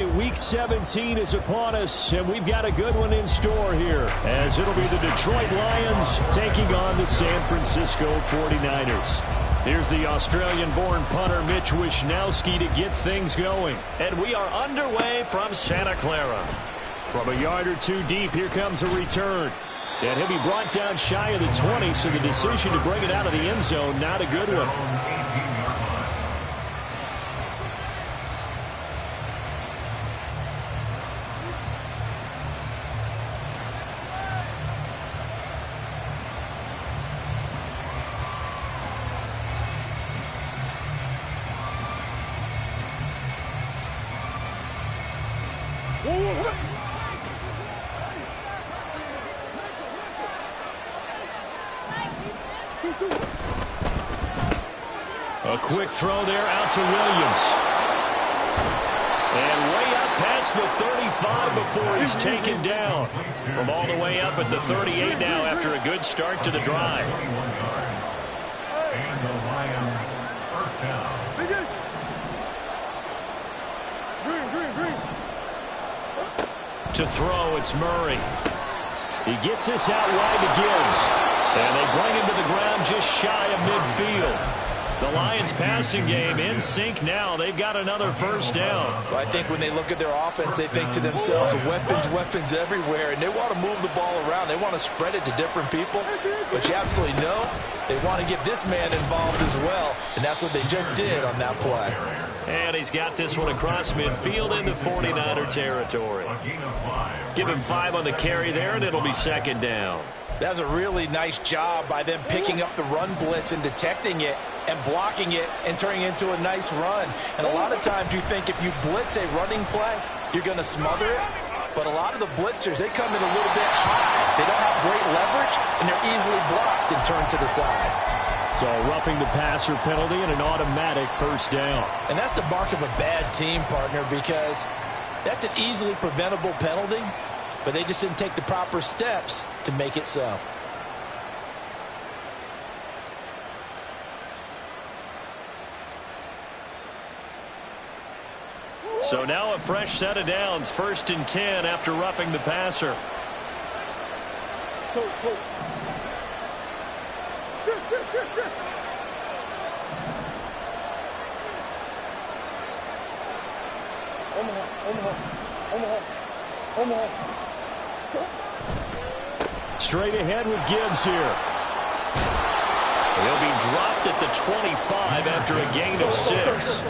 Week 17 is upon us, and we've got a good one in store here, as it'll be the Detroit Lions taking on the San Francisco 49ers. Here's the Australian-born punter Mitch Wishnowsky to get things going. And we are underway from Santa Clara. From a yard or two deep, here comes a return. And he'll be brought down shy of the 20, so the decision to bring it out of the end zone, not a good one. A quick throw there out to Williams. And way up past the 35 before he's taken down. From all the way up at the 38 now after a good start to the drive. And the Lions first down. To throw, it's Murray. He gets this out wide to Gibbs. And they bring him to the ground just shy of midfield. The Lions passing game in sync now. They've got another first down. Well, I think when they look at their offense, they think to themselves, weapons everywhere, and they want to move the ball around. They want to spread it to different people, but you absolutely know they want to get this man involved as well, and that's what they just did on that play. And he's got this one across midfield into 49er territory. Give him 5 on the carry there, and it'll be second down. That's a really nice job by them picking up the run blitz and detecting it and blocking it and turning it into a nice run. And a lot of times you think if you blitz a running play, you're going to smother it. But a lot of the blitzers, they come in a little bit high. They don't have great leverage, and they're easily blocked and turned to the side. So roughing the passer penalty and an automatic first down. And that's the mark of a bad team, partner, because that's an easily preventable penalty, but they just didn't take the proper steps to make it so. So now a fresh set of downs, 1st and 10 after roughing the passer. Close. Sure. Omaha. Straight ahead with Gibbs here. He'll be dropped at the 25 after a gain of 6.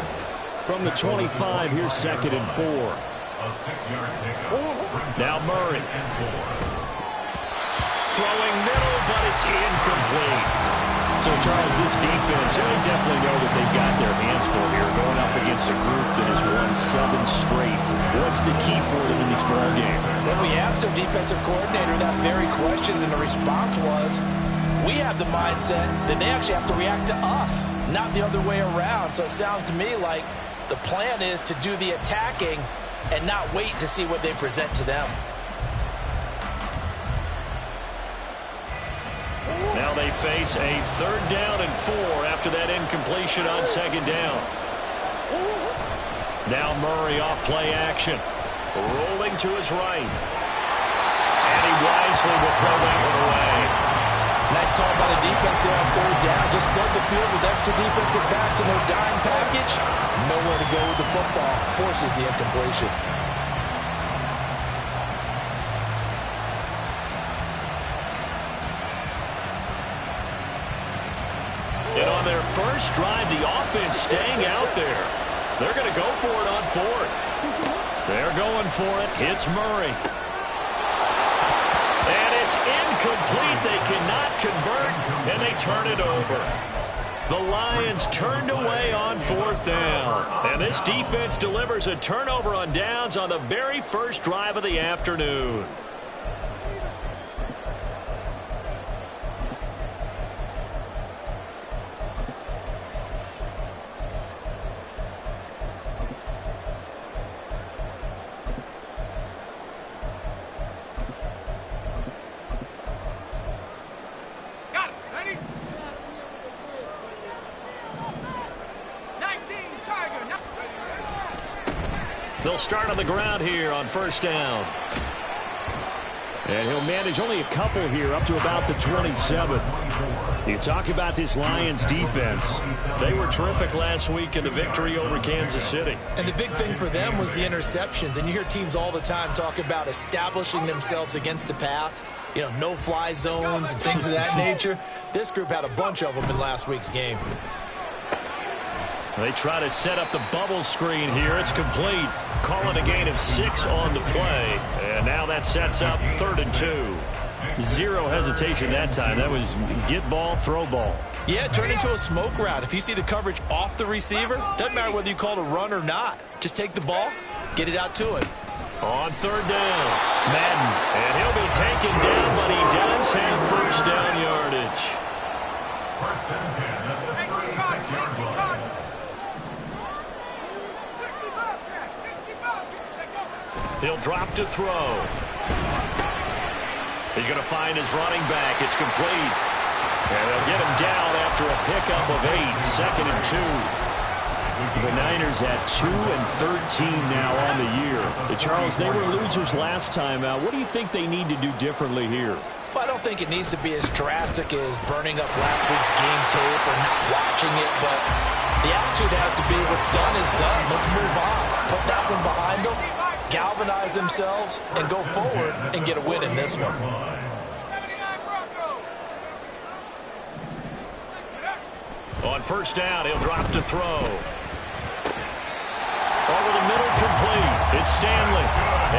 From the 25, here's 2nd and 4. A 6-yard pickup. Now Murray. Throwing middle, but it's incomplete. So, Charles, this defense, they definitely know that they've got their hands full here going up against a group that has won 7 straight. What's the key for them in this ball game? Well, we asked their defensive coordinator that very question, and the response was, we have the mindset that they actually have to react to us, not the other way around. So it sounds to me like the plan is to do the attacking and not wait to see what they present to them. Now they face a 3rd down and 4 after that incompletion on 2nd down. Now Murray off play action. Rolling to his right. And he wisely will throw that one away. Nice call by the defense there on 3rd down. Just flood the field with extra defensive backs in their dime package. Nowhere to go with the football. Forces the incompletion. And on their first drive, the offense staying out there. They're going to go for it on 4th. They're going for it. It's Murray. And it's incomplete. They cannot convert, and they turn it over. The Lions turned away on 4th down. And this defense delivers a turnover on downs on the very first drive of the afternoon. The They'll start on the ground here on first down. And he'll manage only a couple here up to about the 27. You talk about this Lions defense. They were terrific last week in the victory over Kansas City. And the big thing for them was the interceptions. And you hear teams all the time talk about establishing themselves against the pass. You know, no-fly zones and things of that nature. This group had a bunch of them in last week's game. They try to set up the bubble screen here. It's complete. Call it a gain of 6 on the play. And now that sets up 3rd and 2. Zero hesitation that time. That was get ball, throw ball. Yeah, turn into a smoke route. If you see the coverage off the receiver, doesn't matter whether you call it a run or not. Just take the ball, get it out to him. On 3rd down, Madden. And he'll be taken down, but he does have first down yardage. First and 10 at the 36-yard line. He'll drop to throw. He's going to find his running back. It's complete. And they'll get him down after a pickup of 8. 2nd and 2. The Niners at 2 and 13 now on the year. Charles, they were losers last time out. What do you think they need to do differently here? Well, I don't think it needs to be as drastic as burning up last week's game tape or not watching it, but the attitude has to be what's done is done. Let's move on. Put that one behind them, galvanize themselves, and go forward and get a win in this one. On first down, he'll drop to throw. Over the middle, complete. It's Stanley.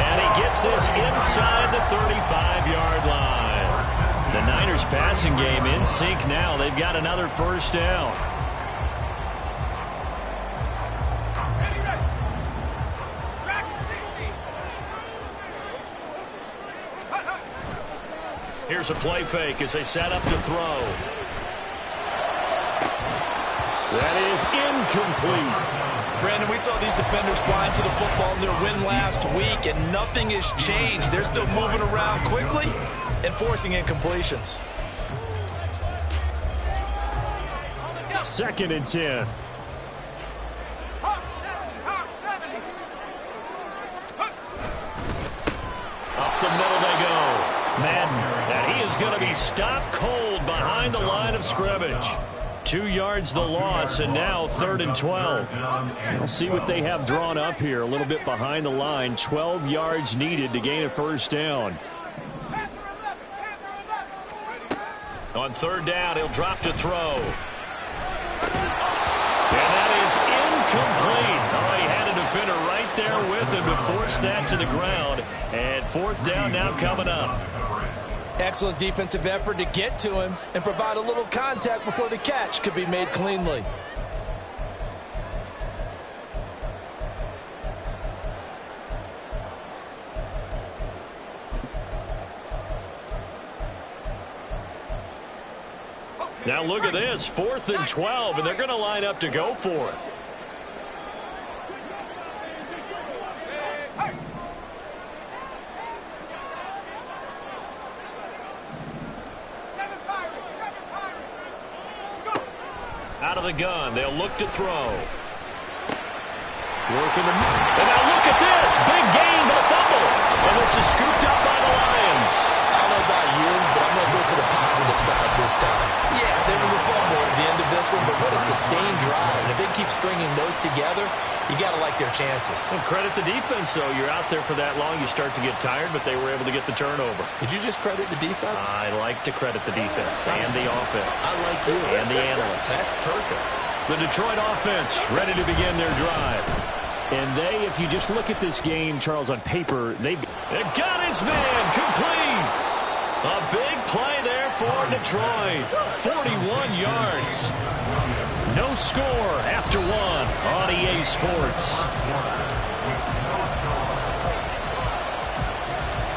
And he gets this inside the 35-yard line. The Niners passing game in sync now. They've got another first down. Here's a play fake as they set up to throw. That is incomplete. Brandon, we saw these defenders flying to the football in their win last week, and nothing has changed. They're still moving around quickly and forcing incompletions. 2nd and 10. Up the middle they go. Madden, and he is going to be stopped cold behind the line of scrimmage. 2 yards the loss, and now 3rd and 12. We'll see what they have drawn up here. A little bit behind the line. 12 yards needed to gain a first down. On 3rd down, he'll drop to throw. And that is incomplete. Oh, he had a defender right there with him to force that to the ground. And 4th down now coming up. Excellent defensive effort to get to him and provide a little contact before the catch could be made cleanly. Now look at this, 4th and 12, and they're going to line up to go for it. Out of the gun, they'll look to throw. Working the, and now look at this, big gain, but a fumble. And this is scooped up by the Lions. I don't know about you, but I'm going to go to the positive side this time. Yeah, there was a fumble at the end of this one, but what a sustained drive. And if they keep stringing those together, you got to like their chances. And credit the defense, though. You're out there for that long, you start to get tired, but they were able to get the turnover. Did you just credit the defense? I like to credit the defense and the offense. I like you. And the analysts. That's perfect. The Detroit offense ready to begin their drive. And they, if you just look at this game, Charles, on paper, they've got his man complete. A big play there for Detroit. 41 yards. No score after 1 on EA Sports.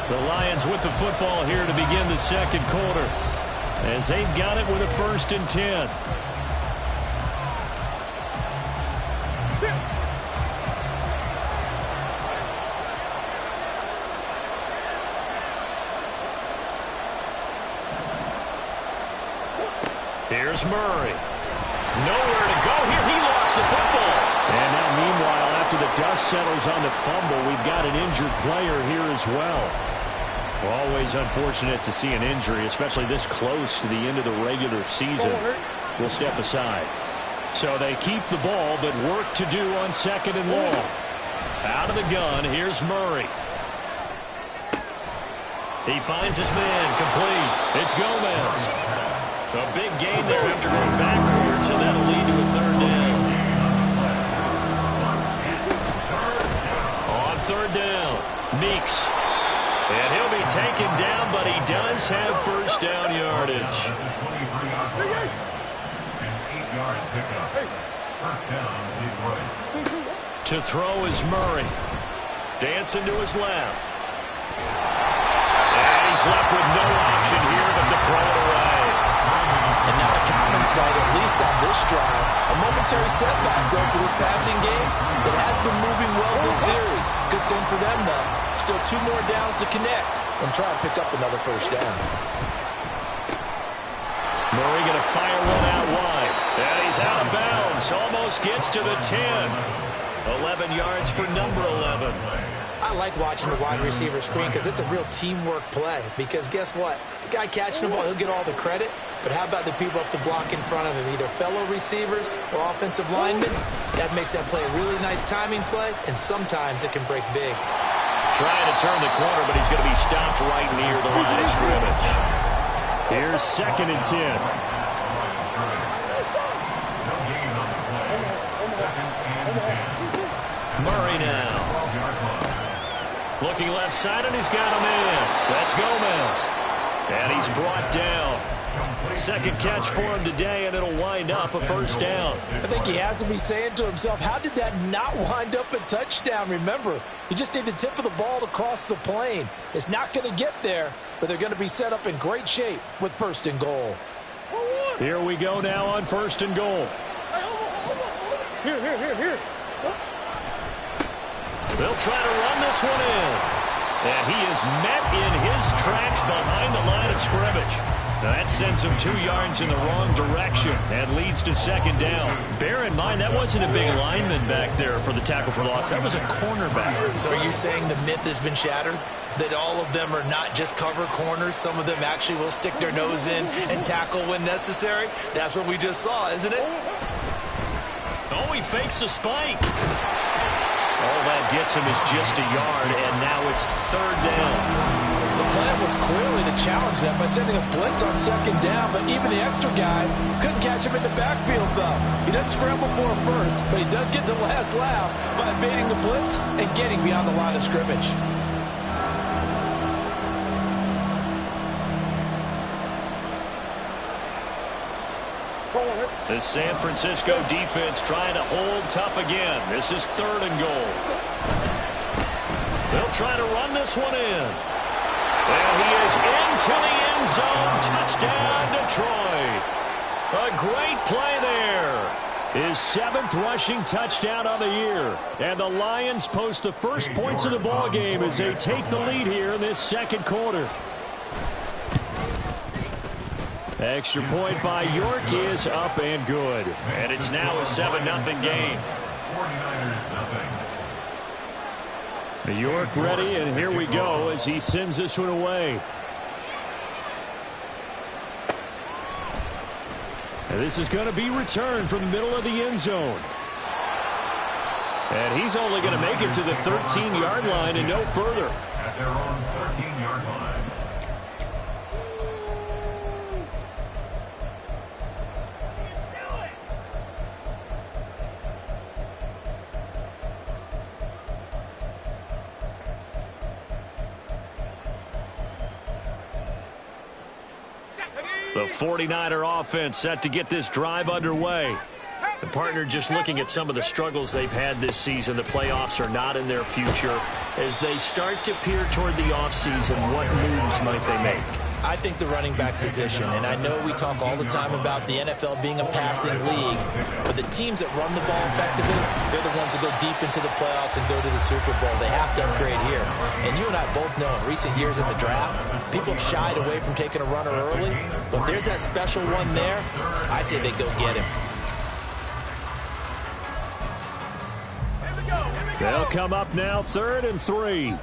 The Lions with the football here to begin the 2nd quarter, as they've got it with a 1st and 10. Here's Murray. Nowhere to go here. He lost the football. And now, meanwhile, after the dust settles on the fumble, we've got an injured player here as well. Always unfortunate to see an injury, especially this close to the end of the regular season. We'll step aside. So they keep the ball, but work to do on 2nd and long. Out of the gun, here's Murray. He finds his man, complete. It's Gomez. A big gain there after going backwards, and that'll lead to a 3rd down. On 3rd down, Meeks. And he'll be taken down, but he does have 1st down yardage. To throw is Murray. Dancing to his left. And he's left with no option here but to throw it away. And now a common sight, at least on this drive. A momentary setback, though, for this passing game. It has been moving well this series. Good thing for them, though. Still 2 more downs to connect and try and pick up another 1st down. Murray going to fire one out wide. And he's out of bounds. Almost gets to the 10. 11 yards for number 11. I like watching the wide receiver screen because it's a real teamwork play. Because guess what? The guy catching the ball, he'll get all the credit. But how about the people up to block in front of him, either fellow receivers or offensive linemen? That makes that play a really nice timing play, and sometimes it can break big. Trying to turn the corner, but he's going to be stopped right near the line of scrimmage. Here's 2nd and 10. Murray now. Looking left side, and he's got him in. That's Gomez. And he's brought down. 2nd catch for him today, and it'll wind up a 1st down. I think he has to be saying to himself, how did that not wind up a touchdown? Remember, you just need the tip of the ball to cross the plane. It's not going to get there, but they're going to be set up in great shape with 1st and goal. Here we go now on 1st and goal. Here. They'll try to run this one in. And he is met in his tracks behind the line of scrimmage. Now that sends him 2 yards in the wrong direction and leads to 2nd down. Bear in mind, that wasn't a big lineman back there for the tackle for loss. That was a cornerback. So are you saying the myth has been shattered? That all of them are not just cover corners? Some of them actually will stick their nose in and tackle when necessary? That's what we just saw, isn't it? Oh, he fakes a spike. All that gets him is just a yard, and now it's 3rd down. The plan was clearly to challenge them by sending a blitz on 2nd down, but even the extra guys couldn't catch him in the backfield, though. He doesn't scramble for him first, but he does get the last laugh by evading the blitz and getting beyond the line of scrimmage. The San Francisco defense trying to hold tough again. This is 3rd and goal. They'll try to run this one in. And he is into the end zone. Touchdown, Detroit. A great play there. His 7th rushing touchdown on the year. And the Lions post the first points of the ball game as they take the lead here in this 2nd quarter. Extra point by York is up and good. And it's now a 7-0 game. York ready, and here we go as he sends this one away. And this is going to be returned from the middle of the end zone. And he's only going to make it to the 13-yard line and no further. At their own 13-yard line. The 49er offense set to get this drive underway. The partner just looking at some of the struggles they've had this season. The playoffs are not in their future. As they start to peer toward the offseason, what moves might they make? I think the running back position, and I know we talk all the time about the NFL being a passing league, but the teams that run the ball effectively, they're the ones that go deep into the playoffs and go to the Super Bowl. They have to upgrade here. And you and I both know in recent years in the draft, people have shied away from taking a runner early, but if there's that special one there, I say they go get him. Here we go. They'll come up now, 3rd and 3.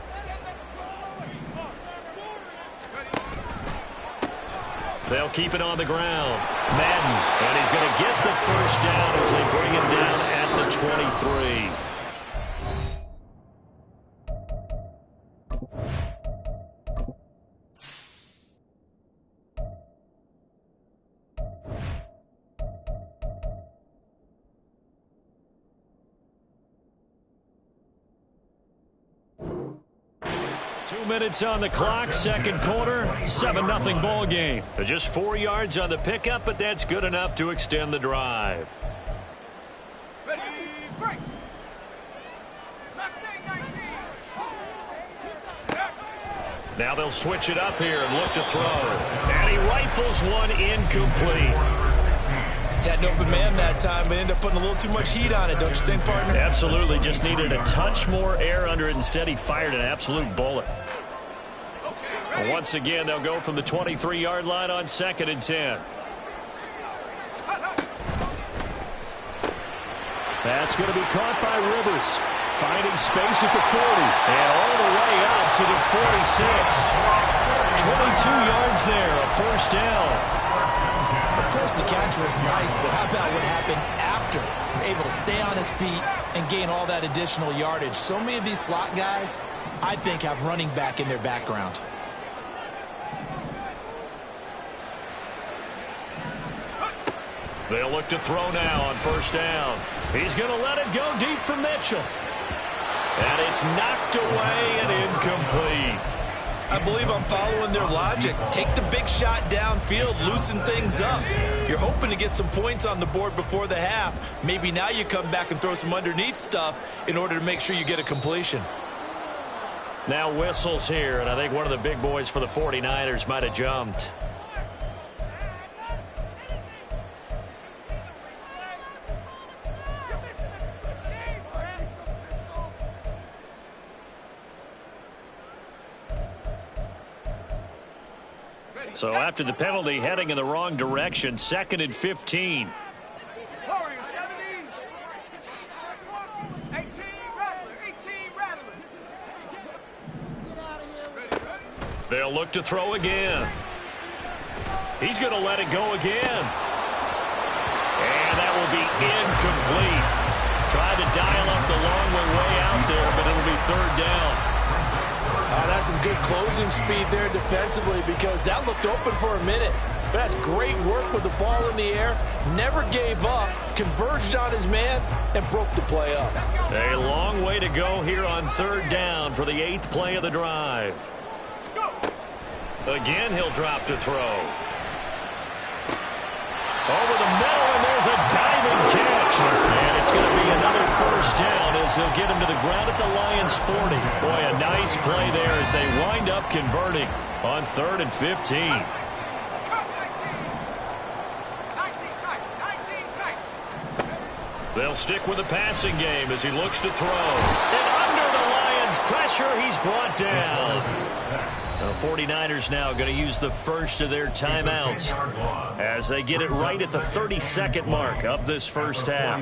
They'll keep it on the ground. Madden, and he's going to get the first down as they bring him down at the 23. Minutes on the clock, second quarter, 7-0 ball game. Just 4 yards on the pickup, but that's good enough to extend the drive. Ready, break. Mustang 19. Now they'll switch it up here and look to throw. And he rifles one incomplete. Had an open man that time, but ended up putting a little too much heat on it, don't you think, partner? Absolutely, just needed a touch more air under it. Instead, he fired an absolute bullet. Once again, they'll go from the 23-yard line on 2nd and 10. That's going to be caught by Rivers. Finding space at the 40. And all the way out to the 46. 22 yards there, a first down. Of course, the catch was nice, but how about what happened after? Able to stay on his feet and gain all that additional yardage. So many of these slot guys, I think, have running back in their background. They'll look to throw now on first down. He's going to let it go deep for Mitchell. And it's knocked away and incomplete. I believe I'm following their logic. Take the big shot downfield, loosen things up. You're hoping to get some points on the board before the half. Maybe now you come back and throw some underneath stuff in order to make sure you get a completion. Now whistles here, and I think one of the big boys for the 49ers might have jumped. So after the penalty, heading in the wrong direction, 2nd and 15. They'll look to throw again. He's going to let it go again. And that will be incomplete. Tried to dial up the long way out there, but it'll be 3rd down. That's some good closing speed there defensively, because that looked open for a minute. But that's great work with the ball in the air. Never gave up, converged on his man, and broke the play up. A long way to go here on 3rd down for the 8th play of the drive. Again, he'll drop to throw. Over the middle, and there's a diving catch. And it's going to be another first down as they'll get him to the ground at the Lions' 40. Boy, a nice play there as they wind up converting on 3rd and 15. They'll stick with the passing game as he looks to throw. And under the Lions' pressure, he's brought down. The 49ers now going to use the first of their timeouts as they get it right at the 32nd mark of this first half.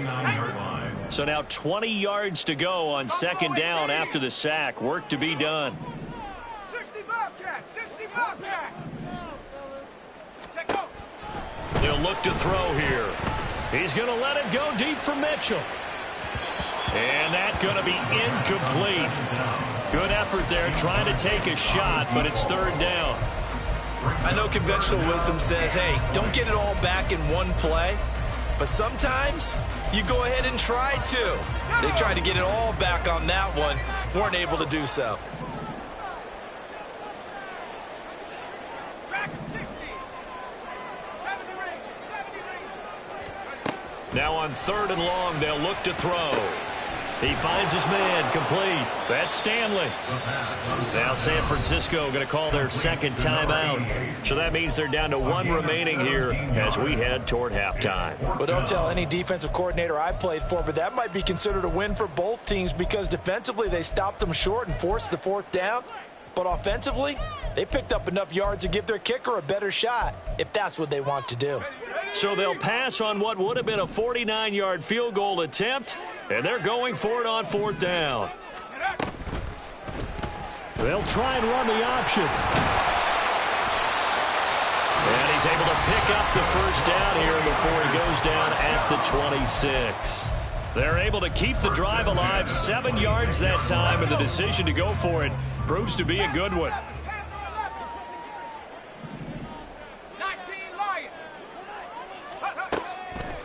So now 20 yards to go on 2nd down after the sack. Work to be done. 60 Bobcats, 60 Bobcats. They'll look to throw here. He's going to let it go deep for Mitchell. And that's going to be incomplete. Good effort there trying to take a shot, but it's 3rd down. I know conventional wisdom says, hey, don't get it all back in one play. But sometimes you go ahead and try to. They tried to get it all back on that one. Weren't able to do so. Now on 3rd and long, they'll look to throw. He finds his man, complete. That's Stanley. Now San Francisco going to call their 2nd timeout. So that means they're down to 1 remaining here as we head toward halftime. Well, don't tell any defensive coordinator I played for, but that might be considered a win for both teams because defensively they stopped them short and forced the 4th down. But offensively, they picked up enough yards to give their kicker a better shot if that's what they want to do. Ready, ready. So they'll pass on what would have been a 49-yard field goal attempt, and they're going for it on 4th down. They'll try and run the option. And he's able to pick up the first down here before he goes down at the 26. They're able to keep the drive alive, 7 yards that time, and the decision to go for it proves to be a good one.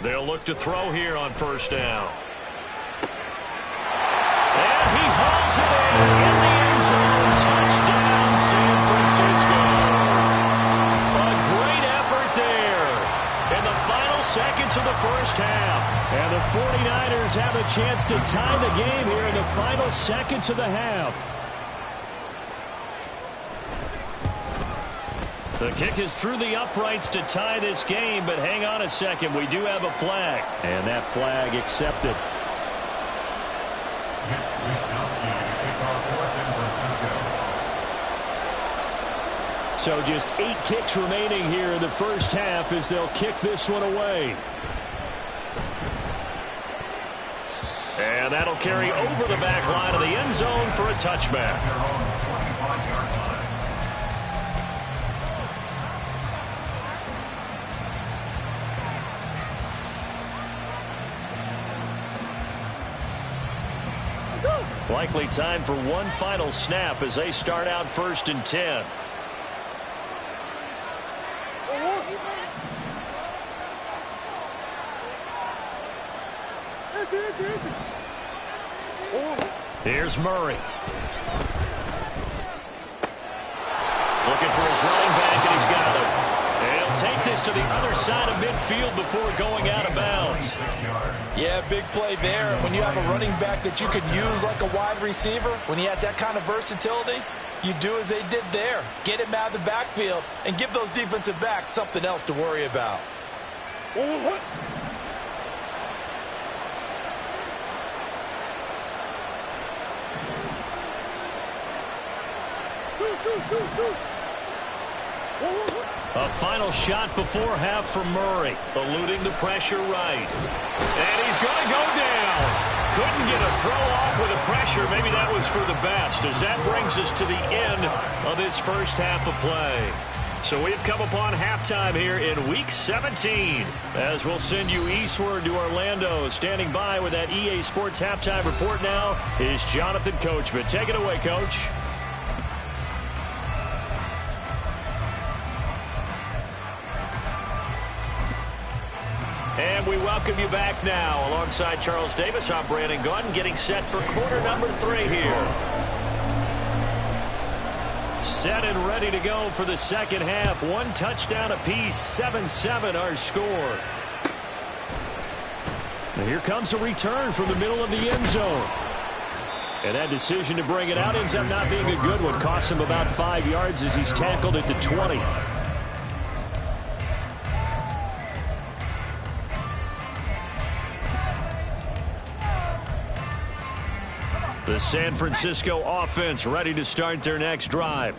They'll look to throw here on 1st down. And he hauls it in the end zone. Touchdown, San Francisco. A great effort there in the final seconds of the first half. And the 49ers have a chance to tie the game here in the final seconds of the half. The kick is through the uprights to tie this game, but hang on a second. We do have a flag. And that flag accepted. So just 8 ticks remaining here in the first half as they'll kick this one away. And that'll carry over the back line of the end zone for a touchback. Likely time for one final snap as they start out 1st and 10. Here's Murray. Looking for his running back, and he's got him. And he'll take this to the other side of midfield before going out of bounds. Yeah, big play there. When you have a running back that you could use like a wide receiver, when he has that kind of versatility, you do as they did there. Get him out of the backfield and give those defensive backs something else to worry about. A final shot before half for Murray, eluding the pressure right. And he's going to go down. Couldn't get a throw off with the pressure. Maybe that was for the best, as that brings us to the end of this first half of play. So we've come upon halftime here in Week 17, as we'll send you eastward to Orlando. Standing by with that EA Sports Halftime Report now is Jonathan Coachman. Take it away, Coach. And we welcome you back now. Alongside Charles Davis, I'm Brandon Gaunt, getting set for quarter number 3 here. Set and ready to go for the second half. 1 touchdown apiece, 7-7 our score. And here comes a return from the middle of the end zone. And that decision to bring it out ends up not being a good one. Costs him about 5 yards as he's tackled at the 20. The San Francisco offense ready to start their next drive.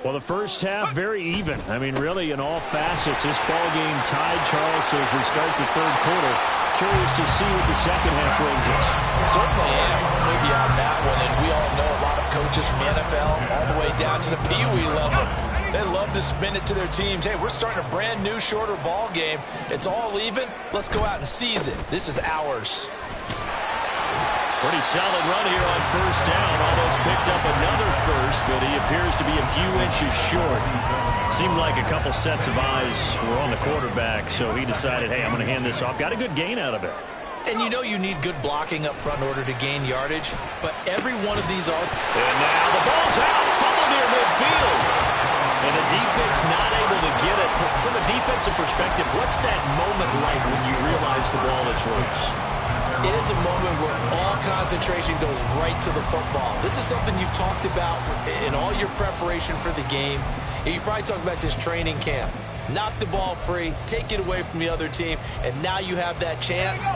Well, the first half very even. I mean, really, in all facets, this ball game tied, Charles, so as we start the third quarter. Curious to see what the second half brings us. Certainly am. Maybe on that one, and we all know a lot of coaches from the NFL all the way down to the Pee-wee level. They love to spin it to their teams. Hey, we're starting a brand new, shorter ball game. It's all even. Let's go out and seize it. This is ours. Pretty solid run here on first down. Almost picked up another first, but he appears to be a few inches short. Seemed like a couple sets of eyes were on the quarterback, so he decided, hey, I'm going to hand this off. Got a good gain out of it. And you know you need good blocking up front in order to gain yardage, but every one of these are... And now the ball's out, fumble near midfield. And the defense not able to get it. From a defensive perspective, what's that moment like when you realize the ball is loose? It is a moment where all concentration goes right to the football. This is something you've talked about in all your preparation for the game. And you probably talked about since training camp. Knock the ball free, take it away from the other team, and now you have that chance.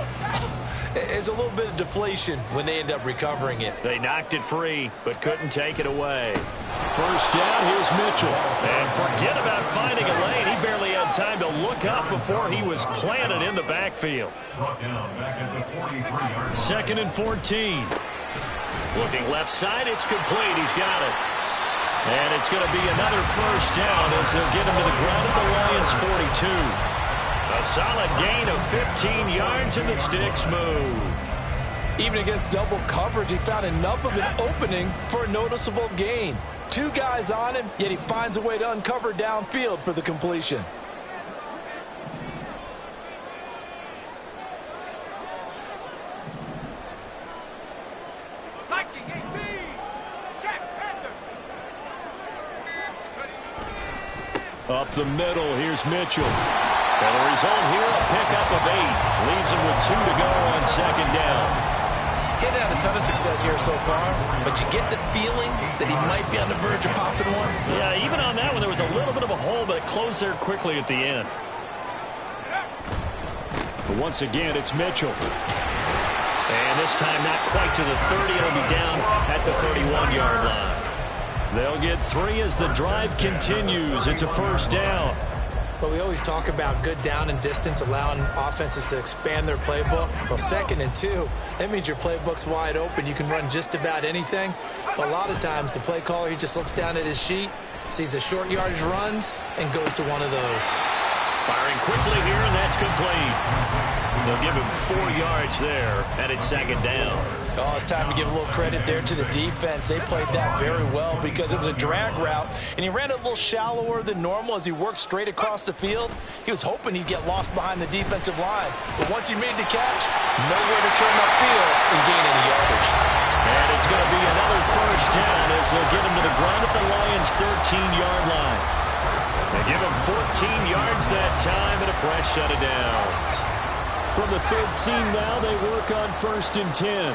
There's a little bit of deflation when they end up recovering it. They knocked it free, but couldn't take it away. First down, here's Mitchell. And forget about finding a lane. He barely had time to look up before he was planted in the backfield. Brought down back at the 43-yard. 2nd and 14. Looking left side, it's complete. He's got it. And it's going to be another first down as they'll get him to the ground at the Lions' 42. A solid gain of 15 yards and the sticks move. Even against double coverage, he found enough of an opening for a noticeable gain. 2 guys on him, yet he finds a way to uncover downfield for the completion. Up the middle, here's Mitchell. And the result here, a pickup of 8. Leaves him with 2 to go on 2nd down. He hadn't had a ton of success here so far, but you get the feeling that he might be on the verge of popping one. Yeah, even on that one, there was a little bit of a hole, but it closed there quickly at the end. But once again, it's Mitchell. And this time not quite to the 30. It'll be down at the 31-yard line. They'll get 3 as the drive continues. It's a first down. But we always talk about good down and distance, allowing offenses to expand their playbook. Well, 2nd and 2, that means your playbook's wide open. You can run just about anything. But a lot of times, the play caller, he just looks down at his sheet, sees the short yardage runs, and goes to one of those. Firing quickly here, and that's complete. They'll give him 4 yards there, and it's 2nd down. Oh, it's time to give a little credit there to the defense. They played that very well because it was a drag route, and he ran it a little shallower than normal as he worked straight across the field. He was hoping he'd get lost behind the defensive line, but once he made the catch, nowhere to turn upfield and gain any yardage. And it's going to be another first down as they'll get him to the ground at the Lions' 13-yard line. They give him 14 yards that time and a fresh set of downs. From the 13 now, they work on 1st and 10.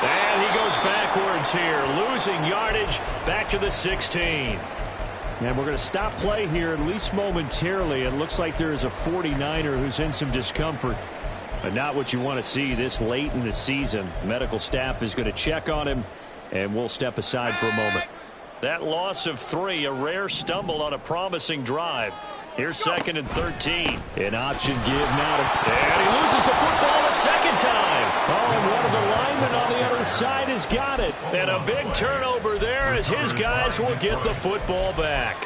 And he goes backwards here, losing yardage back to the 16. And we're going to stop play here, at least momentarily. It looks like there is a 49er who's in some discomfort. But not what you want to see this late in the season. Medical staff is going to check on him, and we'll step aside for a moment. That loss of 3, a rare stumble on a promising drive. Here's 2nd and 13. An option give now. And he loses the football a second time. Oh, and one of the linemen on the other side has got it. And a big turnover there as his guys will get the football back.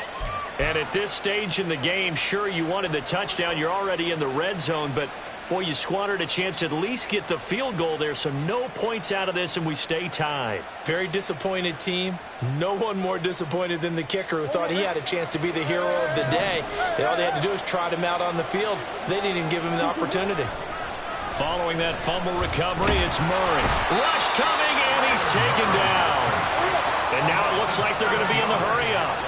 And at this stage in the game, sure, you wanted the touchdown. You're already in the red zone, but boy, you squandered a chance to at least get the field goal there, so no points out of this, and we stay tied. Very disappointed team. No one more disappointed than the kicker who thought he had a chance to be the hero of the day. All they had to do was trot him out on the field. They didn't even give him the opportunity. Following that fumble recovery, it's Murray. Rush coming, and he's taken down. And now it looks like they're going to be in the hurry-up.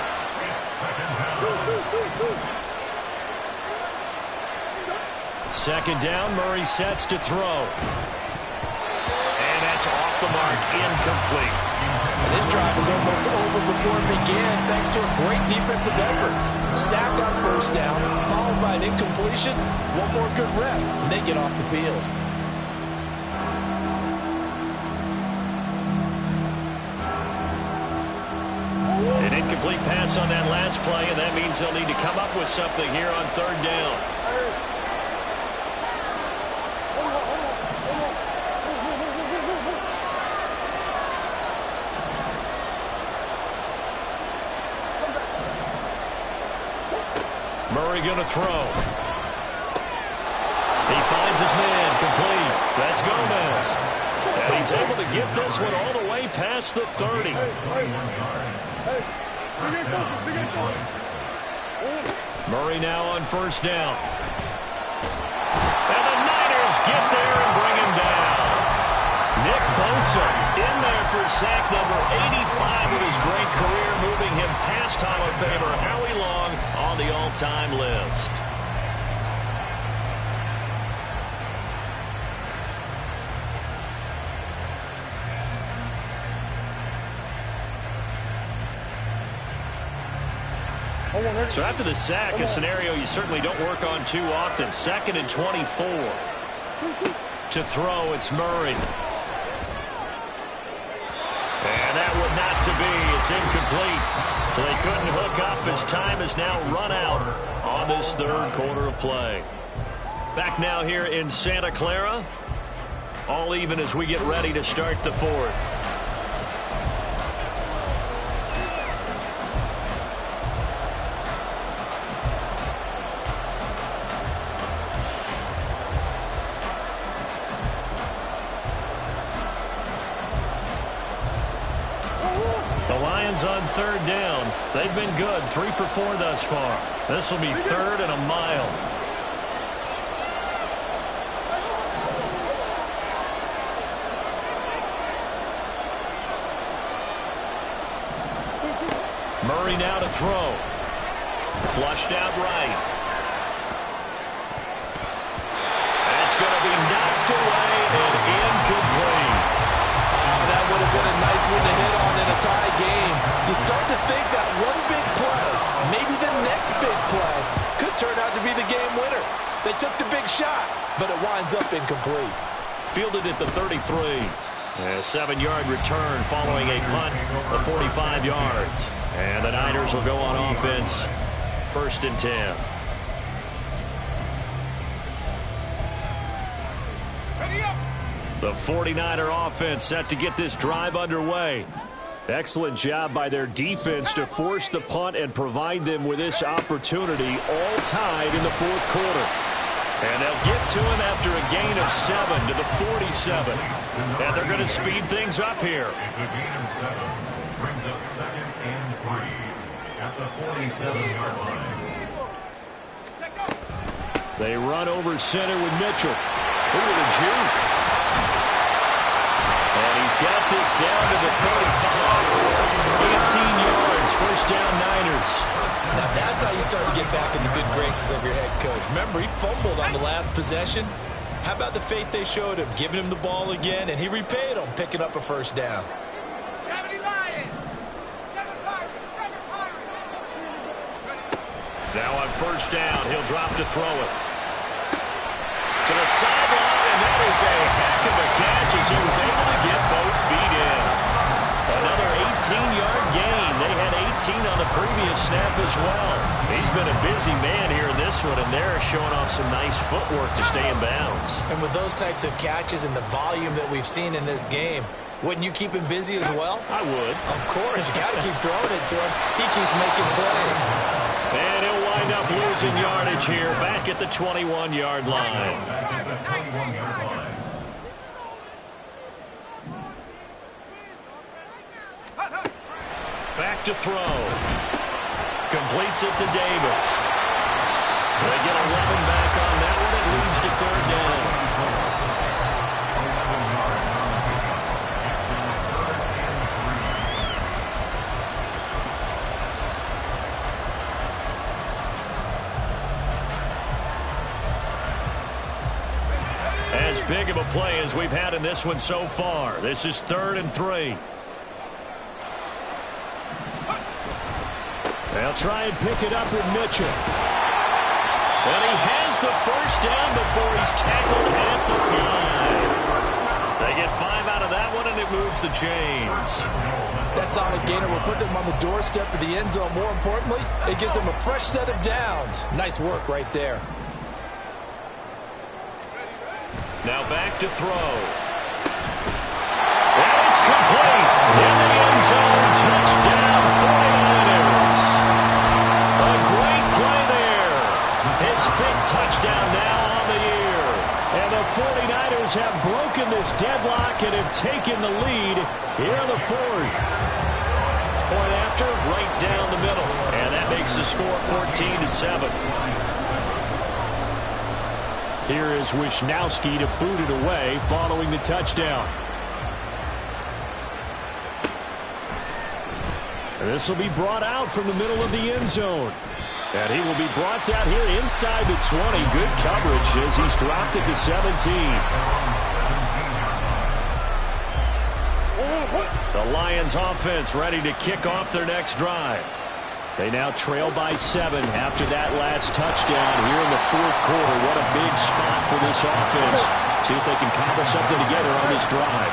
2nd down, Murray sets to throw. And that's off the mark, incomplete. And this drive is almost over before it began, thanks to a great defensive effort. Sack on 1st down, followed by an incompletion. One more good rep, and they get off the field. An incomplete pass on that last play, and that means they'll need to come up with something here on 3rd down. Murray going to throw. He finds his man, complete. That's Gomez. And he's able to get this one all the way past the 30. Murray now on 1st down. And the Niners get there and bring him down. Nick Bosa in there for sack number 85 of his great career, moving him past Hall of Famer Howie Long on the all-time list. So after the sack, a scenario you certainly don't work on too often. 2nd and 24. To throw, it's Murray. And that would not to be. It's incomplete. So they couldn't hook up as time has now run out on this third quarter of play. Back now here in Santa Clara. All even as we get ready to start the fourth. The Lions on third down. They've been good. 3 for 4 thus far. This will be third and a mile. Murray now to throw. Flushed out right. That's going to be knocked away and incomplete. That would have been a nice one to hit on in a tie game. You start to think that one big play, maybe the next big play, could turn out to be the game winner. They took the big shot, but it winds up incomplete. Fielded at the 33. A 7-yard return following a punt of 45 yards. And the Niners will go on offense. 1st and 10. The 49er offense set to get this drive underway. Excellent job by their defense to force the punt and provide them with this opportunity, all tied in the fourth quarter. And they'll get to him after a gain of 7 to the 47. And they're going to speed things up here. It's a gain of 7. Brings up 2nd and 3 at the 47-yard line. They run over center with Mitchell. Look at the juke. And he's got this down to the 35. 18 yards, 1st down Niners. Now that's how you start to get back in the good graces of your head coach. Remember, he fumbled on the last possession. How about the faith they showed him, giving him the ball again, and he repaid them, picking up a 1st down. Now on 1st down, he'll drop to throw it. To the sideline, and that is a heck of a catch as he was able to get both feet in. Another 18-yard gain. They had 18 on the previous snap as well. He's been a busy man here in this one, and they're showing off some nice footwork to stay in bounds. And with those types of catches and the volume that we've seen in this game, wouldn't you keep him busy as well? I would. Of course. You got to keep throwing it to him. He keeps making plays. And he'll wind up losing yardage here back at the 21-yard line. Back to throw. Completes it to Davis. They get 11 back on that one. It leads to 3rd down. As big of a play as we've had in this one so far. This is 3rd and 3. They'll try and pick it up with Mitchell. And he has the 1st down before he's tackled at the 5. They get 5 out of that one, and it moves the chains. That solid gainer will put them on the doorstep of the end zone. More importantly, it gives them a fresh set of downs. Nice work right there. Now back to throw. And it's complete. In the end zone, touchdown 49ers. A great play there. His 5th touchdown now on the year. And the 49ers have broken this deadlock and have taken the lead here in the 4th. Point after, right down the middle. And that makes the score 14-7. Here is Wisnowski to boot it away following the touchdown. And this will be brought out from the middle of the end zone. And he will be brought down here inside the 20. Good coverage as he's dropped at the 17. The Lions offense ready to kick off their next drive. They now trail by 7 after that last touchdown here in the 4th quarter. What a big spot for this offense. See if they can cobble something together on this drive.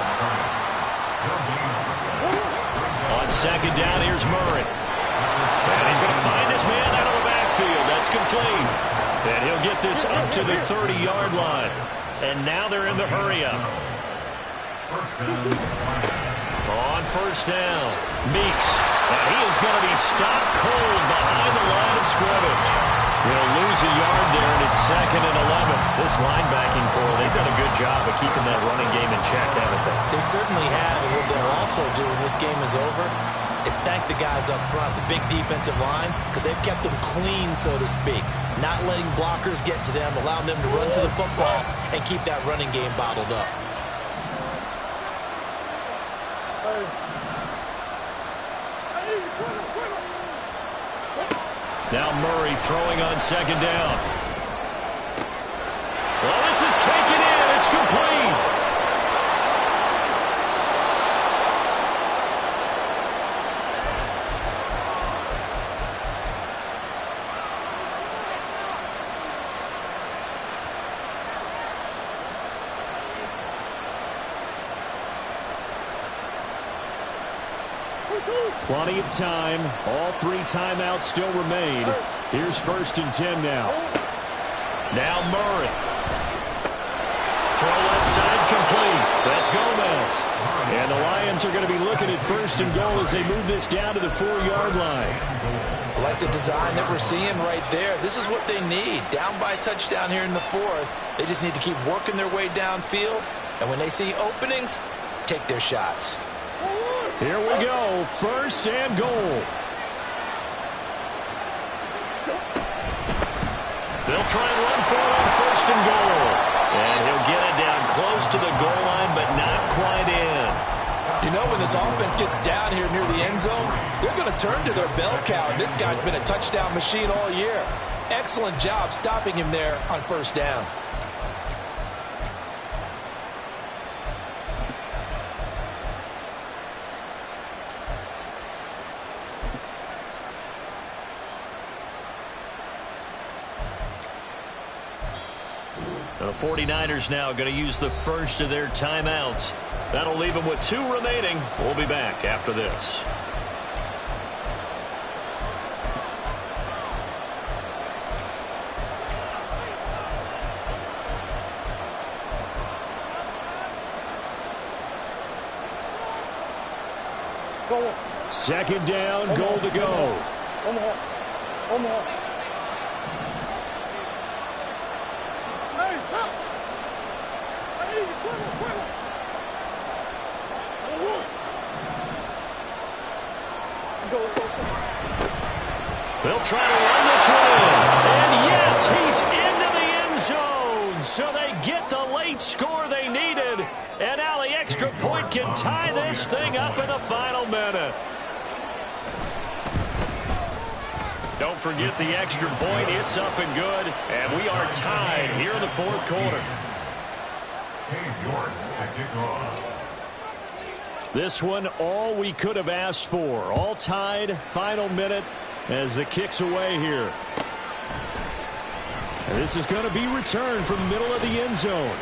On second down. Here's Murray. And he's going to find his man out of the backfield. That's complete. And he'll get this up to the 30-yard line. And now they're in the hurry-up. On first down, Meeks. And he is going to be stopped cold behind the line of scrimmage. He'll lose a yard there, and it's 2nd and 11. This linebacking core, they've done a good job of keeping that running game in check, haven't they? They certainly have. And what they'll also do when this game is over is thank the guys up front, the big defensive line, because they've kept them clean, so to speak. Not letting blockers get to them, allowing them to run to the football and keep that running game bottled up. Now Murray throwing on second down. Well, this is taken in. It's complete. Plenty of time. All 3 timeouts still remain. Here's 1st and 10 now. Now Murray. Throw left side complete. That's Gomez. And the Lions are going to be looking at 1st and goal as they move this down to the 4-yard line. I like the design that we're seeing right there. This is what they need. Down by a touchdown here in the 4th. They just need to keep working their way downfield. And when they see openings, take their shots. Here we go, 1st and goal. They'll try and run for it on 1st and goal. And he'll get it down close to the goal line, but not quite in. You know, when this offense gets down here near the end zone, they're going to turn to their bell cow. This guy's been a touchdown machine all year. Excellent job stopping him there on 1st down. The 49ers now going to use the first of their timeouts. That'll leave them with 2 remaining. We'll be back after this. Second down, goal to go. One more. They'll try to run this one in. And yes, he's into the end zone. So they get the late score they needed. And now the extra point can tie this thing up in the final minute. Don't forget the extra point. It's up and good. And we are tied here in the 4th quarter. This one, all we could have asked for. All tied, final minute as the kick's away here. And this is going to be returned from the middle of the end zone.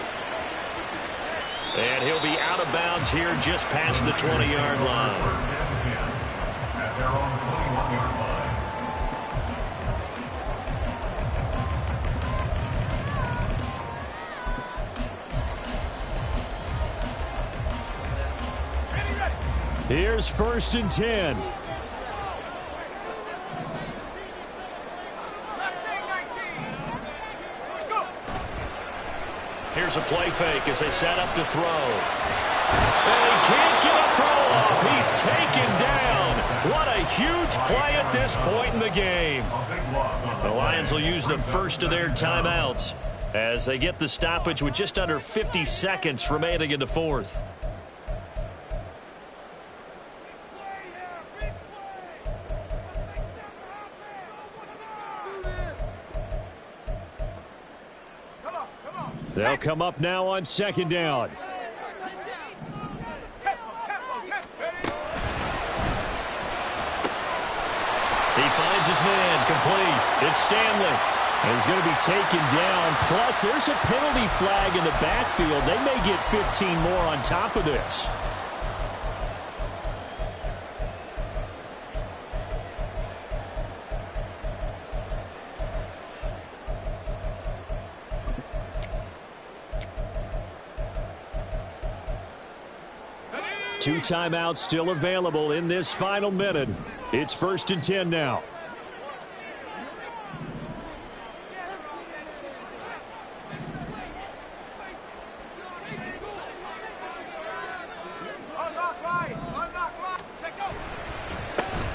And he'll be out of bounds here just past the 20-yard line. At their own 21-yard line. Here's 1st and 10. Here's a play fake as they set up to throw. And he can't get a throw off. He's taken down. What a huge play at this point in the game. The Lions will use the first of their timeouts as they get the stoppage with just under 50 seconds remaining in the 4th. They'll come up now on second down. He finds his man complete. It's Stanley. And he's going to be taken down. Plus, there's a penalty flag in the backfield. They may get 15 more on top of this. 2 timeouts still available in this final minute. It's 1st and 10 now.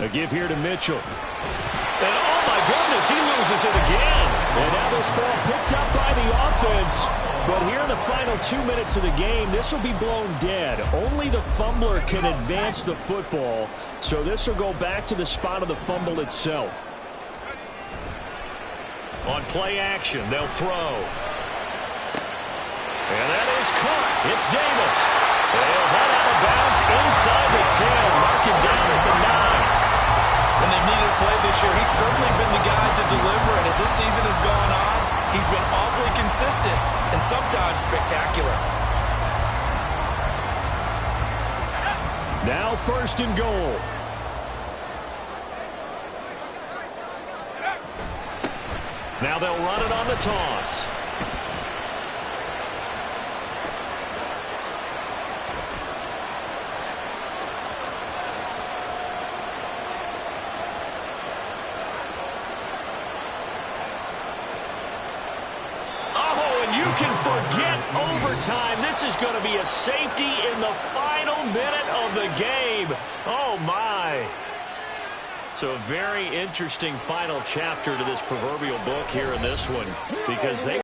A give here to Mitchell. And oh my goodness, he loses it again. And now this ball picked up by the offense. But here in the final 2 minutes of the game, this will be blown dead. Only the fumbler can advance the football. So this will go back to the spot of the fumble itself. On play action, they'll throw. And that is caught. It's Davis. They'll head out of bounds inside the 10. Mark him down at the 9. When they've needed a play this year, he's certainly been the guy to deliver. And as this season has gone on, he's been awfully consistent and sometimes spectacular. Now 1st and goal. Now they'll run it on the toss. You can forget overtime. This is going to be a safety in the final minute of the game. Oh, my. So a very interesting final chapter to this proverbial book here in this one, because they